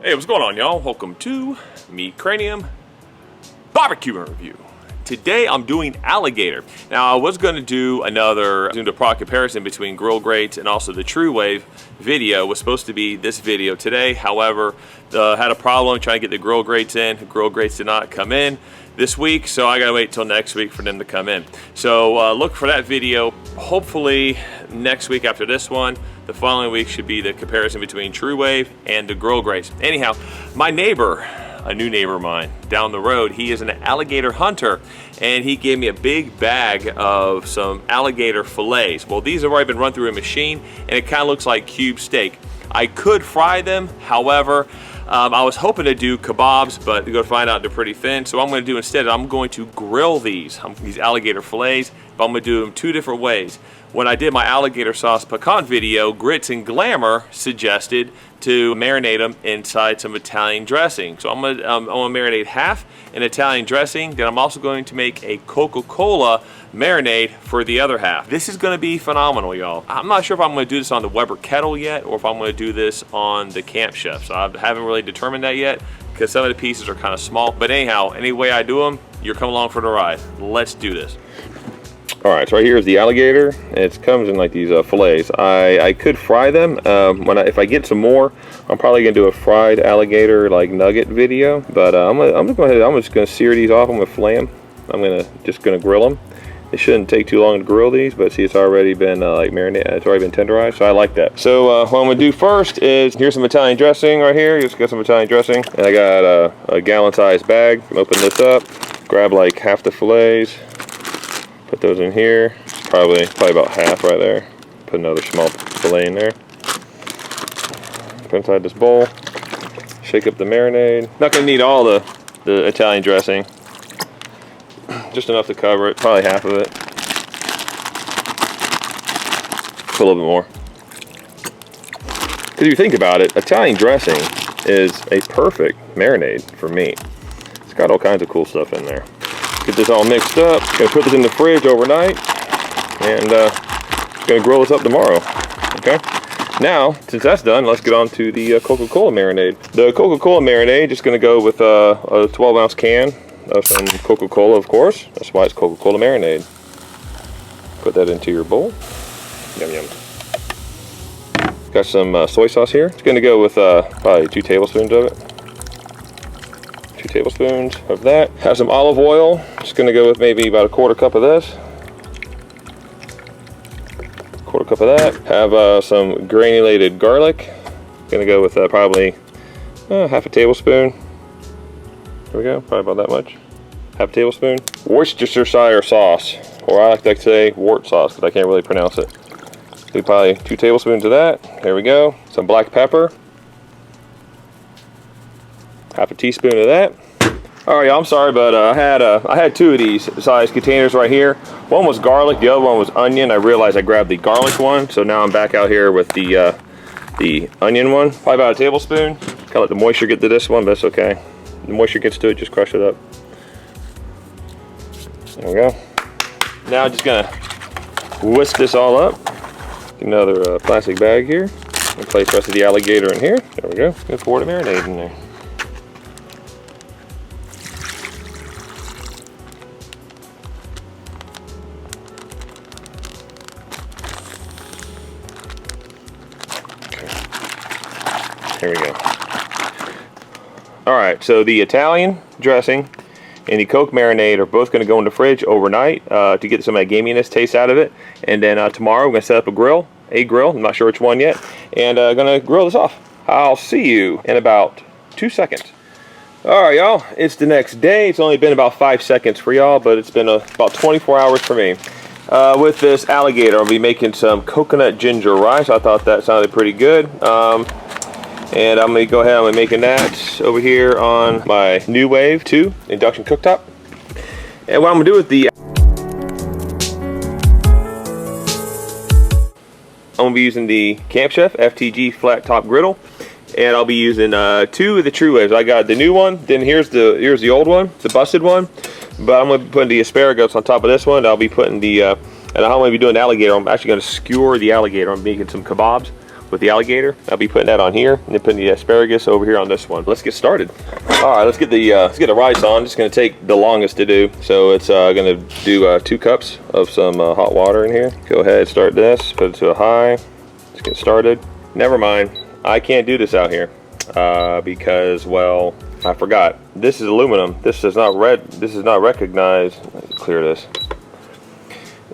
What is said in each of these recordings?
Hey, what's going on, y'all? Welcome to Meat Cranium Barbecue Review. Today I'm doing Alligator. Now I was going to do another product comparison between grill grates and also the True Wave video. It was supposed to be this video today. However, had a problem trying to get the grill grates in. The grill grates did not come in this week, so I gotta wait till next week for them to come in. So look for that video hopefully next week after this one. The following week should be the comparison between True Wave and the grill grates. Anyhow, my neighbor, a new neighbor of mine down the road, he is an alligator hunter, and he gave me a big bag of some alligator fillets. Well, these have already been run through a machine, and it kind of looks like cube steak. I could fry them, however, I was hoping to do kebabs, but you're going to find out they're pretty thin. So what I'm going to do instead, I'm going to grill these alligator fillets, but I'm going to do them two different ways. When I did my alligator sauce pecan video, Grits and Glamour suggested to marinate them inside some Italian dressing. So I'm going to marinate half in Italian dressing. Then I'm also going to make a Coca-Cola marinade for the other half. This is going to be phenomenal, y'all. I'm not sure if I'm going to do this on the Weber kettle yet, or if I'm going to do this on the Camp Chef. So I haven't really determined that yet, because some of the pieces are kind of small. But anyhow, any way I do them, you're coming along for the ride. Let's do this. All right, so right here is the alligator. It comes in like these fillets. I could fry them. If I get some more, I'm probably gonna do a fried alligator like nugget video. But I'm just gonna sear these off. I'm gonna fillet them. I'm just gonna grill them. It shouldn't take too long to grill these, but see, it's already been like marinated. It's already been tenderized, so I like that. So what I'm gonna do first is, here's some Italian dressing right here. Just got some Italian dressing, and I got a gallon-sized bag. Open this up, grab like half the fillets. Put those in here, probably about half right there. Put another small fillet in there. Put inside this bowl. Shake up the marinade. Not gonna need all the Italian dressing. Just enough to cover it, probably half of it. Put a little bit more. Because if you think about it, Italian dressing is a perfect marinade for meat. It's got all kinds of cool stuff in there. Get this all mixed up. Gonna put this in the fridge overnight, and gonna grill this up tomorrow. Okay. Now, since that's done, let's get on to the Coca-Cola marinade. The Coca-Cola marinade is gonna go with a 12-ounce can of some Coca-Cola, of course. That's why it's Coca-Cola marinade. Put that into your bowl. Yum yum. Got some soy sauce here. It's gonna go with probably 2 tablespoons of it. 2 tablespoons of that. Have some olive oil. Just gonna go with maybe about a 1/4 cup of this. 1/4 cup of that. Have some granulated garlic. Gonna go with probably half a tablespoon. There we go, probably about that much. Half a tablespoon. Worcestershire sauce, or I like to say wort sauce, because I can't really pronounce it. So probably 2 tablespoons of that. There we go. Some black pepper. Half a teaspoon of that. All right, y'all, I'm sorry, but I had 2 of these size containers right here. One was garlic, the other one was onion. I realized I grabbed the garlic one, so now I'm back out here with the onion one. Probably about a tablespoon. Kind of let the moisture get to this one, but that's okay. The moisture gets to it, just crush it up. There we go. Now I'm just gonna whisk this all up. Get another plastic bag here. And place the rest of the alligator in here. There we go. Gonna pour the marinade in there. There we go. All right, so the Italian dressing and the Coke marinade are both going to go in the fridge overnight to get some of that gaminess taste out of it. And then tomorrow we're going to set up a grill. I'm not sure which one yet, and going to grill this off. I'll see you in about 2 seconds. All right, y'all, it's the next day. It's only been about 5 seconds for y'all, but it's been about 24 hours for me. With this alligator, I'll be making some coconut ginger rice. I thought that sounded pretty good. And I'm going to go ahead and I'm making that over here on my New Wave 2 induction cooktop. And what I'm going to do with the... I'm going to be using the Camp Chef FTG flat top griddle. And I'll be using 2 of the True Waves. I got the new one, then here's the old one, the busted one. But I'm going to be putting the asparagus on top of this one. I'll be putting the... and I'm going to be doing the alligator. I'm actually going to skewer the alligator. I'm making some kebabs with the alligator. I'll be putting that on here, and then putting the asparagus over here on this one. Let's get started. All right, let's get the rice on. It's gonna take the longest to do. So it's gonna do 2 cups of some hot water in here. Go ahead, start this, put it to a high. Let's get started. Never mind, I can't do this out here because, well, I forgot. This is aluminum. This is not recognized. Let's clear this.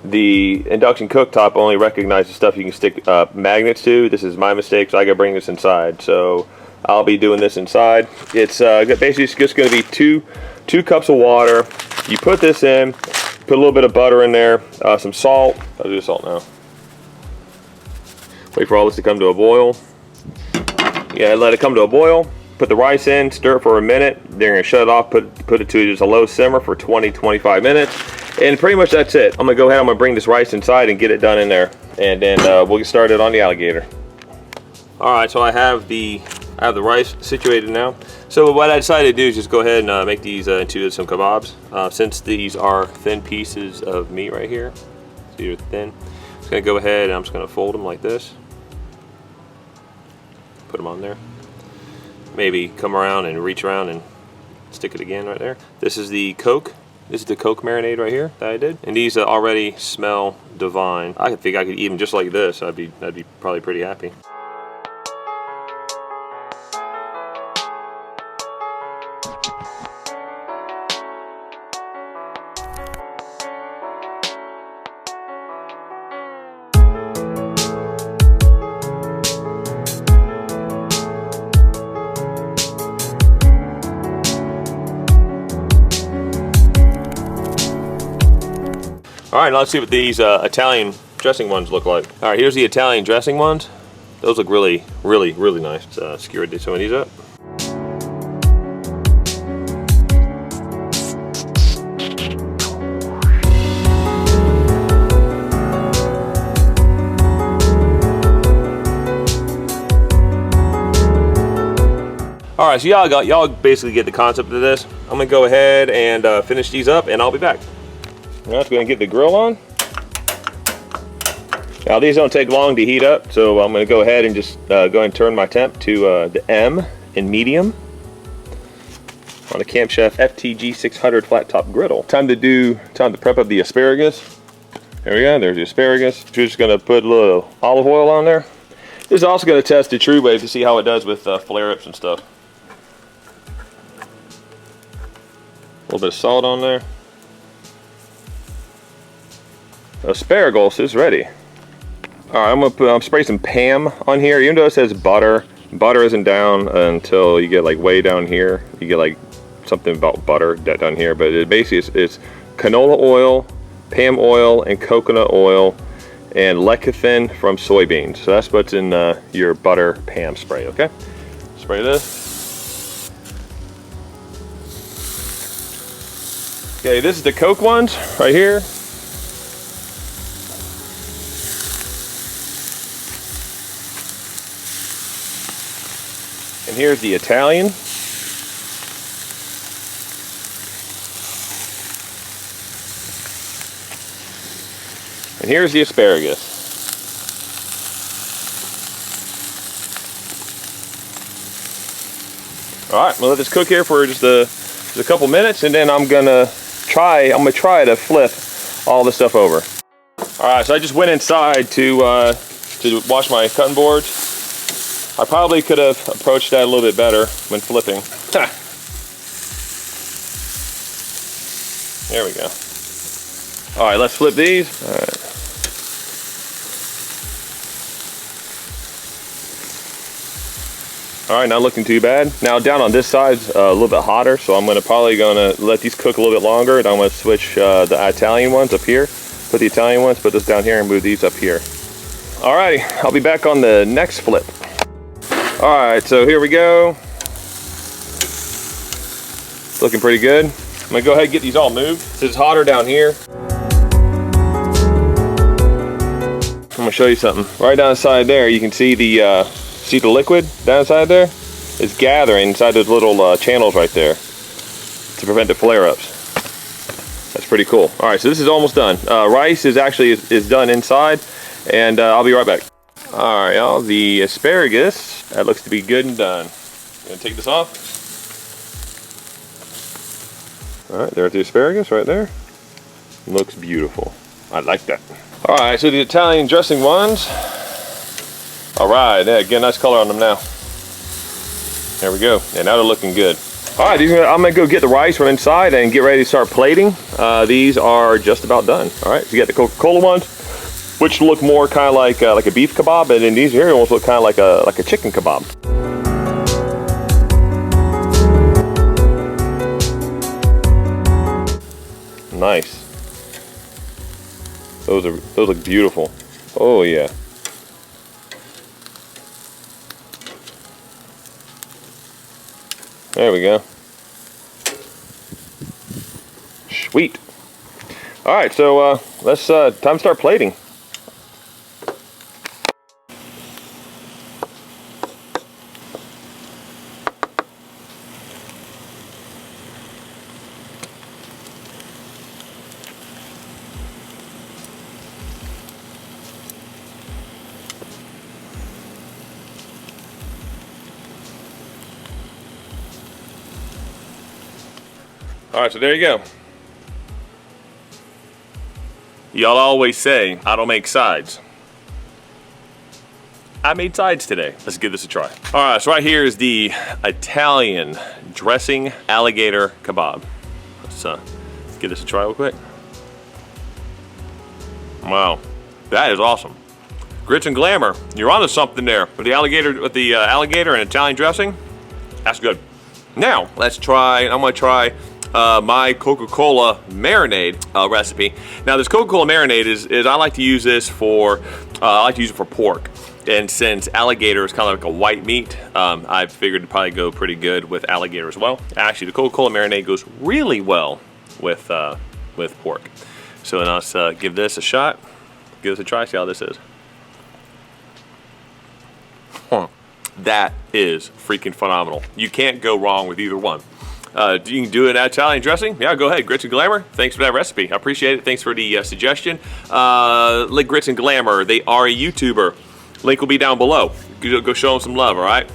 The induction cooktop only recognizes stuff you can stick magnets to. This is my mistake, so I gotta bring this inside. So I'll be doing this inside. It's basically just gonna be two cups of water. You put this in, put a little bit of butter in there, some salt. I'll do the salt now. Wait for all this to come to a boil. Yeah, let it come to a boil. Put the rice in, stir it for a minute. Then you're gonna shut it off, put it to just a low simmer for 20-25 minutes. And pretty much that's it. I'm gonna go ahead, I'm gonna bring this rice inside and get it done in there. And then we'll get started on the alligator. All right, so I have the rice situated now. So what I decided to do is just go ahead and make these into some kebabs. Since these are thin pieces of meat right here, so they're thin, I'm just gonna go ahead and I'm just gonna fold them like this. Put them on there. Maybe come around and reach around and stick it again right there. This is the Coke. This is the Coke marinade right here that I did. And these already smell divine. I think I could eat them just like this. I'd be probably pretty happy. All right, now let's see what these Italian dressing ones look like. All right, here's the Italian dressing ones. Those look really, really, really nice. Let's skewer some of these up. All right, so y'all basically get the concept of this. I'm gonna go ahead and finish these up, and I'll be back. Now let's go and get the grill on. Now these don't take long to heat up, so I'm going to go ahead and just go and turn my temp to the M in medium on a Camp Chef FTG 600 flat top griddle. Time to prep up the asparagus. There we go. There's the asparagus. We're just going to put a little olive oil on there. This is also going to test the True Wave to see how it does with flare-ups and stuff. A little bit of salt on there. Asparagus is ready. All right, I'm gonna spray some Pam on here. Even though it says butter, butter isn't down until you get like way down here. You get like something about butter down here, but it basically it's canola oil, Pam oil, and coconut oil, and lecithin from soybeans. So that's what's in your butter Pam spray. Okay, spray this. Okay, this is the Coke ones right here. And here's the Italian. And here's the asparagus. All right, we'll let this cook here for just a couple minutes, and then I'm gonna try to flip all this stuff over. All right, so I just went inside to wash my cutting boards. I probably could have approached that a little bit better when flipping. There we go. All right, let's flip these. All right. All right, not looking too bad. Now down on this side's a little bit hotter, so I'm probably gonna let these cook a little bit longer, and I'm gonna switch the Italian ones up here. Put the Italian ones, put this down here, and move these up here. All righty, I'll be back on the next flip. All right, so here we go. It's looking pretty good. I'm gonna go ahead and get these all moved. It's hotter down here. I'm gonna show you something. Right down inside there, you can see the liquid down inside there? It's gathering inside those little channels right there to prevent the flare-ups. That's pretty cool. All right, so this is almost done. Rice is done inside, and I'll be right back. All right, y'all, the asparagus, that looks to be good and done. Gonna take this off. All right, there's the asparagus right there. Looks beautiful. I like that. All right, so the Italian dressing ones. All right, yeah, get a nice color on them now. There we go. Yeah, now they're looking good. All right, I'm gonna go get the rice from inside and get ready to start plating. These are just about done. All right, so you got the Coca-Cola ones, which look more kind of like a beef kebab, and then these here almost look kind of like a chicken kebab. Nice. Those look beautiful. Oh yeah. There we go. Sweet. All right, so let's time to start plating. All right, so there you go. Y'all always say, I don't make sides. I made sides today. Let's give this a try. All right, so right here is the Italian dressing alligator kebab. Let's give this a try real quick. Wow, that is awesome. Grits and glamour, you're onto something there. With the alligator and Italian dressing, that's good. Now, let's try, I'm gonna try my Coca-Cola marinade recipe. Now this Coca-Cola marinade is I like to use this for, I like to use it for pork. And since alligator is kind of like a white meat, I figured it'd probably go pretty good with alligator as well. Actually, the Coca-Cola marinade goes really well with pork. So let's give this a shot. Give this a try, see how this is. That is freaking phenomenal. You can't go wrong with either one. You can do an Italian dressing. Yeah, go ahead. Grits and Glamour. Thanks for that recipe. I appreciate it. Thanks for the suggestion. Grits and Glamour. They are a YouTuber. Link will be down below. Go show them some love. All right.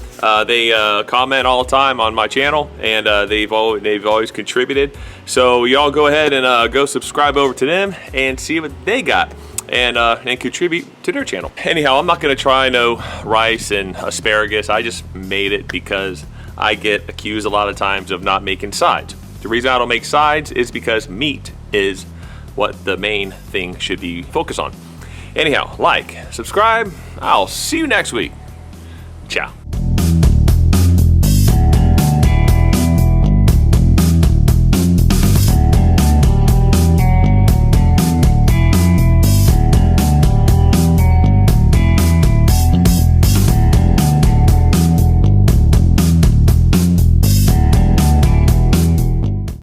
They comment all the time on my channel, and they've always contributed. So y'all go ahead and go subscribe over to them and see what they got. And contribute to their channel. Anyhow, I'm not gonna try no rice and asparagus. I just made it because I get accused a lot of times of not making sides. The reason I don't make sides is because meat is what the main thing should be focused on. Anyhow, like, subscribe. I'll see you next week. Ciao.